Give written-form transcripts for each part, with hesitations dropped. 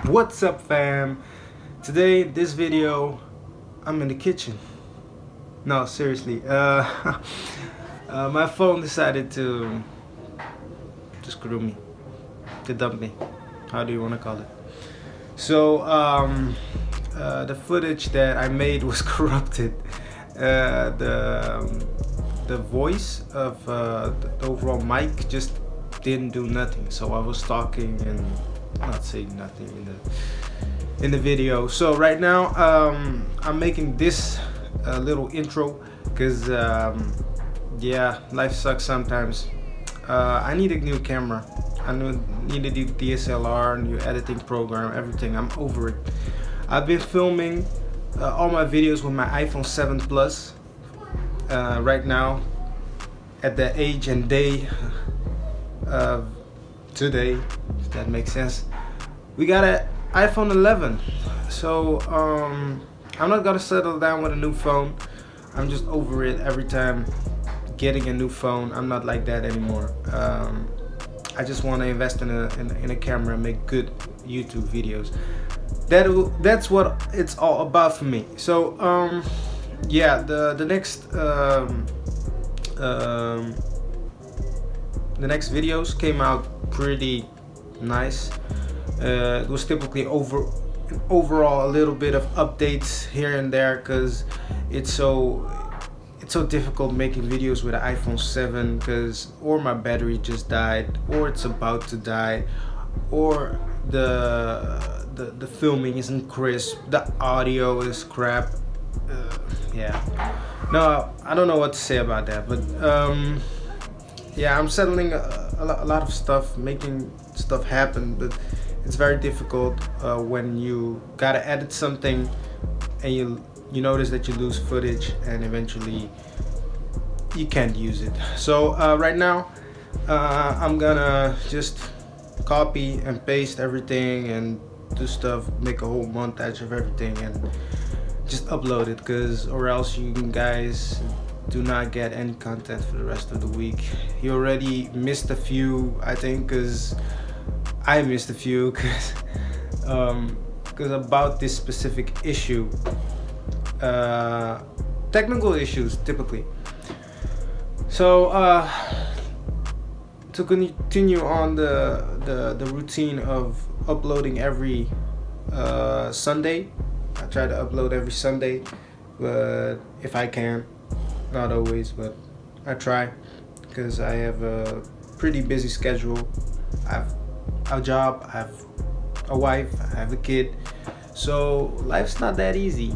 What's up, fam? Today, this video, I'm in the kitchen. No, seriously. My phone decided to screw me, to dump me. How do you want to call it? So, the footage that I made was corrupted. The voice of the overall mic just didn't do nothing. So I was talking and not saying nothing in the video. So right now I'm making this little intro because yeah, life sucks sometimes. I need a new camera. I need a new DSLR, new editing program, everything. I'm over it. I've been filming all my videos with my iPhone 7 Plus right now at the age and day of today, if that makes sense. We got an iPhone 11, so I'm not gonna settle down with a new phone. I'm just over it every time getting a new phone. I'm not like that anymore. I just want to invest in a camera and make good YouTube videos. That's what it's all about for me. So yeah, the next videos came out pretty nice. It was typically overall a little bit of updates here and there because it's so difficult making videos with an iPhone 7 because or my battery just died, or it's about to die, or the filming isn't crisp, the audio is crap. Yeah, no, I don't know what to say about that, but yeah, I'm settling a lot of stuff, making stuff happen, but it's very difficult when you gotta edit something and you notice that you lose footage and eventually you can't use it. So right now I'm gonna just copy and paste everything and do stuff, make a whole montage of everything and just upload it, because or else you guys do not get any content for the rest of the week. You already missed a few, I think, because I missed a few because about this specific issue, technical issues typically. So to continue on the routine of uploading every Sunday, I try to upload every Sunday, but if I can, not always, but I try because I have a pretty busy schedule. I have a job, I have a wife, I have a kid, so life's not that easy.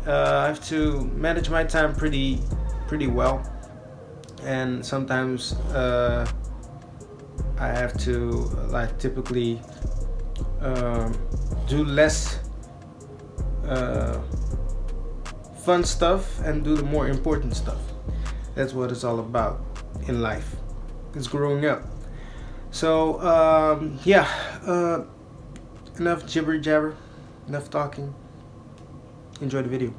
I have to manage my time pretty well, and sometimes I have to like typically do less fun stuff and do the more important stuff. That's what it's all about in life. It's growing up. So yeah, enough jibber jabber, enough talking. Enjoy the video.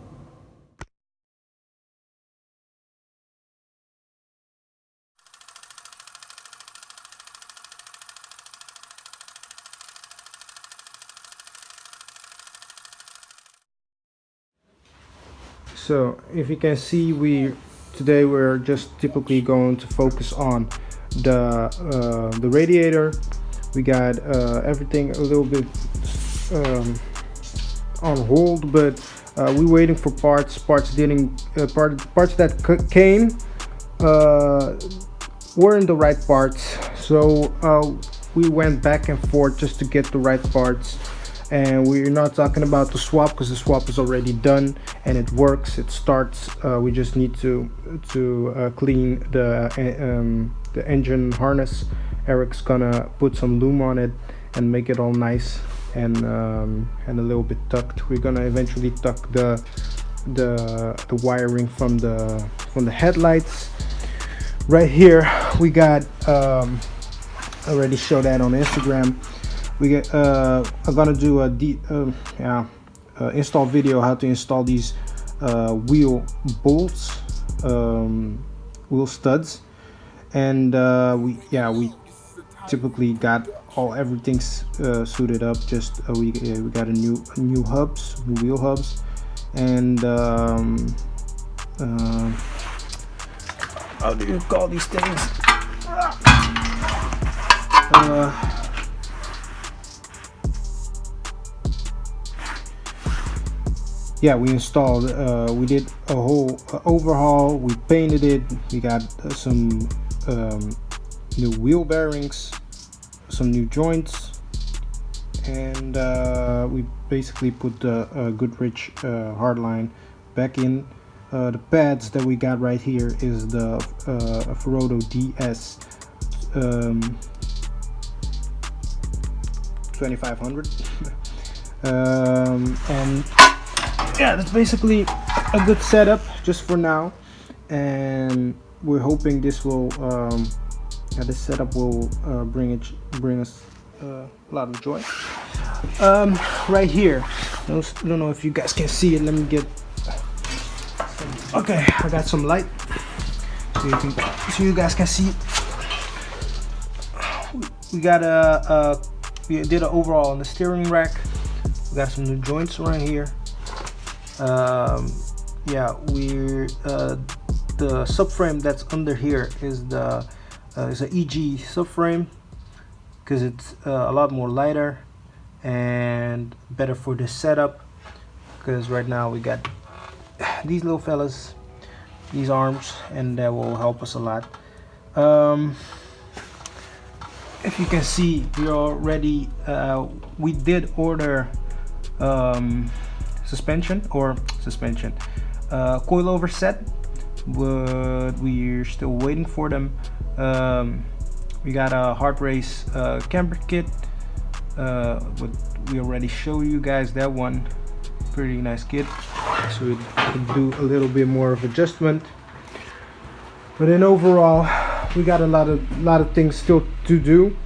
So if you can see, today we're just typically going to focus on the radiator. We got everything a little bit on hold, but we're waiting for parts didn't parts that came weren't the right parts, so we went back and forth just to get the right parts. And we're not talking about the swap because the swap is already done and it works, it starts. We just need to clean the engine harness. Eric's gonna put some loom on it and make it all nice and a little bit tucked. We're gonna eventually tuck the wiring from the headlights. Right here we got I already showed that on Instagram. We get I'm gonna do a install video how to install these wheel bolts, wheel studs, and we typically got everything's suited up. Just we got a new hubs, new wheel hubs, and how do you call these things? Yeah, we installed, we did a whole overhaul. We painted it. We got some new wheel bearings, some new joints, and we basically put the Goodrich hardline back in. The pads that we got right here is the Ferodo DS 2500. And yeah, that's basically a good setup just for now, and we're hoping this will this setup will bring us a lot of joy. Right here, I don't know if you guys can see it. Let me get okay, I got some light so you guys can see it. We got we did an overhaul on the steering rack. We got some new joints around here. Yeah, we're the subframe that's under here is the is an EG subframe, because it's a lot more lighter and better for this setup, because right now we got these little fellas, these arms, and that will help us a lot. If you can see, we already we did order suspension coilover set, but we're still waiting for them. We got a Hardrace camber kit, but we already showed you guys that one. Pretty nice kit, so we can do a little bit more of adjustment. But then overall, we got a lot of things still to do.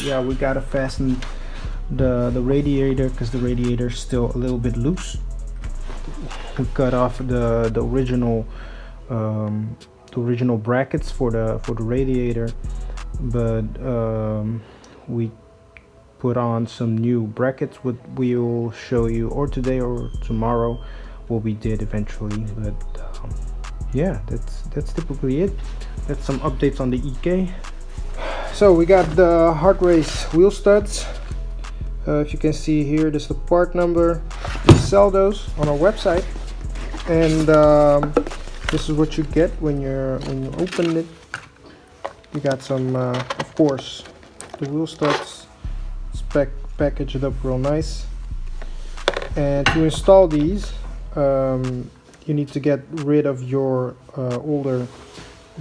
Yeah, we gotta fasten the radiator, because the radiator is still a little bit loose. We cut off the original brackets for the radiator, but we put on some new brackets, what we'll show you or today or tomorrow what we did eventually. But yeah, that's typically it. That's some updates on the EK. So we got the Hardrace wheel studs. If you can see here, this is the part number. We sell those on our website, and this is what you get when you open it. You got some, of course, the wheel studs packaged up real nice. And to install these, you need to get rid of your older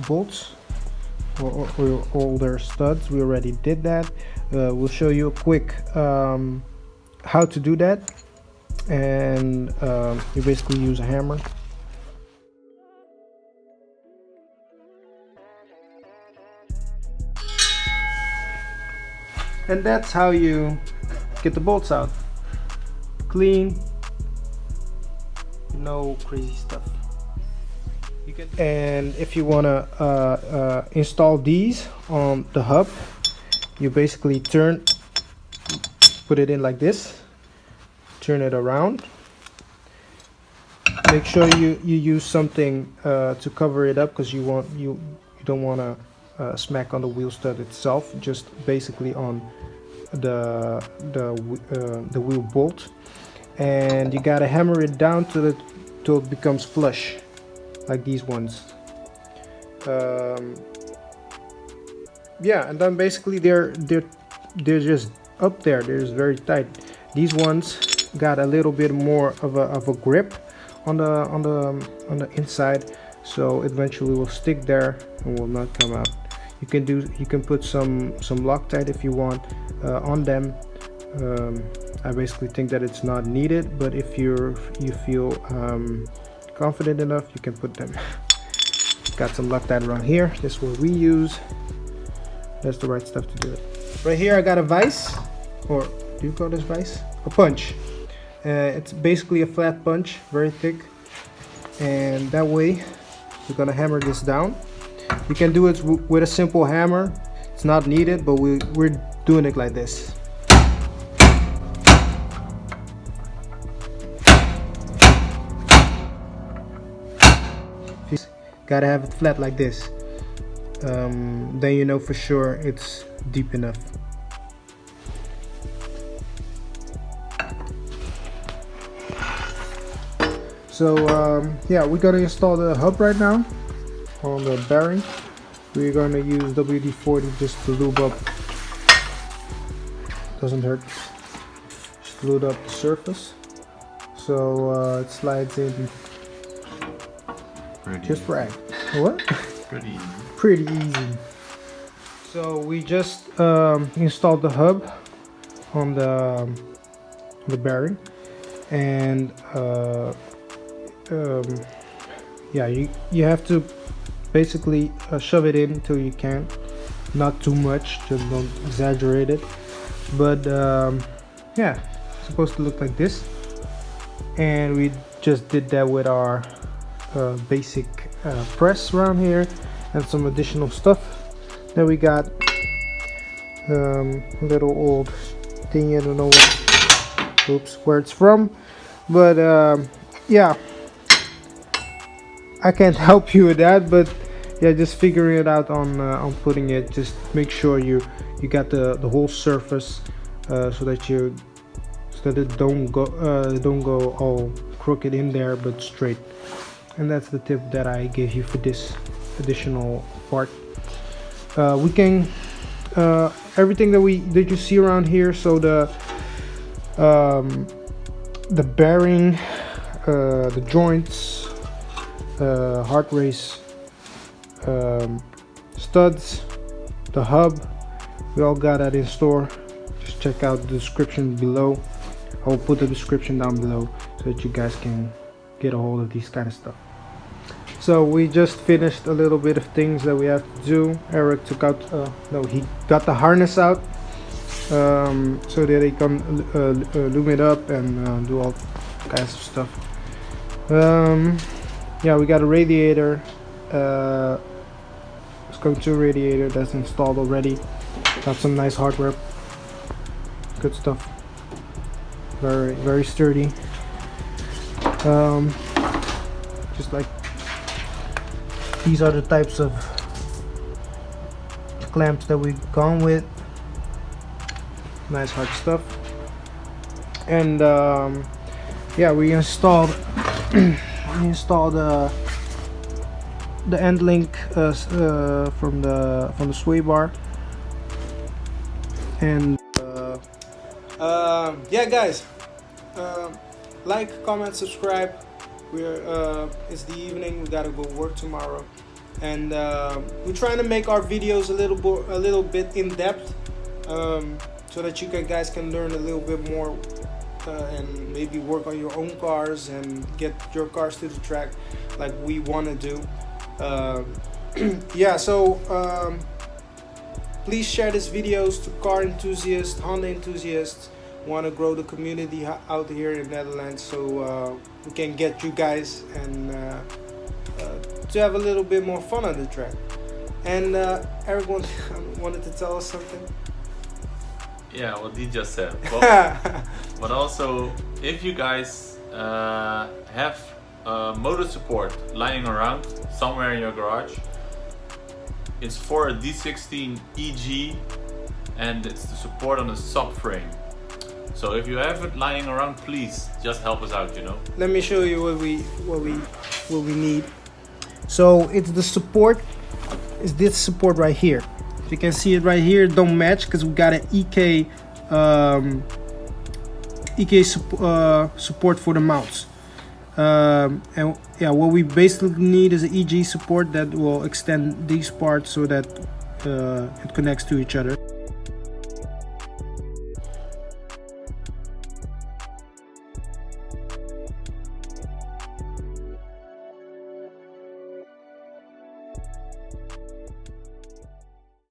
bolts or older studs. We already did that. We'll show you a quick how to do that, and you basically use a hammer. And that's how you get the bolts out. Clean, no crazy stuff. And if you want to install these on the hub, you basically put it in like this, turn it around. Make sure you use something to cover it up, because you don't want to smack on the wheel stud itself, just basically on the wheel bolt. And you gotta hammer it down till it becomes flush, like these ones. Yeah, and then basically they're just up there. They're just very tight. These ones got a little bit more of a grip on the inside, so eventually will stick there and will not come out. You can put some Loctite if you want on them. I basically think that it's not needed, but if you feel confident enough, you can put them. Got some Loctite around here. This is what we use. That's the right stuff to do it. Right here I got a vise, or do you call this vise? A punch. It's basically a flat punch, very thick, and that way we're gonna hammer this down. You can do it with a simple hammer. It's not needed, but we're doing it like this. Gotta have it flat like this. Then you know for sure it's deep enough. So yeah, we're gonna install the hub right now on the bearing. We're gonna use WD-40 just to lube up. Doesn't hurt. Just lube up the surface so it slides in. Just right. What? Pretty easy. Pretty easy. So we just installed the hub on the bearing, and yeah, you have to basically shove it in until you can. Not too much, just don't exaggerate it. But yeah, it's supposed to look like this, and we just did that with our basic press around here and some additional stuff that we got. Little old thing, I don't know where it's from, but yeah, I can't help you with that. But yeah, just figuring it out on putting it. Just make sure you got the whole surface so that it don't go all crooked in there, but straight. And that's the tip that I gave you for this additional part. We can everything that you see around here. So the bearing, the joints, Hardrace studs, the hub, we all got that in store. Just check out the description below. I'll put the description down below so that you guys can get a hold of these kind of stuff. So we just finished a little bit of things that we have to do. Eric took out, he got the harness out so that he can lube it up and do all kinds of stuff. Yeah, we got a radiator. It's going to a radiator that's installed already. Got some nice hardware. Good stuff. Very, very sturdy. Just like these are the types of clamps that we've gone with. Nice hard stuff. And yeah, we installed the end link from the sway bar. And yeah, guys, like, comment, subscribe. It's the evening, we gotta go work tomorrow, and we're trying to make our videos a little bit in depth, so that you guys can learn a little bit more and maybe work on your own cars and get your cars to the track like we want to do. Yeah, so please share this videos to car enthusiasts, Honda enthusiasts. Want to grow the community out here in the Netherlands, so we can get you guys and to have a little bit more fun on the track. And Eric wanted to tell us something. Yeah, what he just said. But, but also, if you guys have motor support lying around somewhere in your garage, it's for a D16 EG, and it's the support on the subframe. So if you have it lying around, please just help us out, you know. Let me show you what we need. So it's the support. Is this support right here? You can see it right here. Don't match because we got an EK support for the mounts. And yeah, what we basically need is an EG support that will extend these parts so that it connects to each other.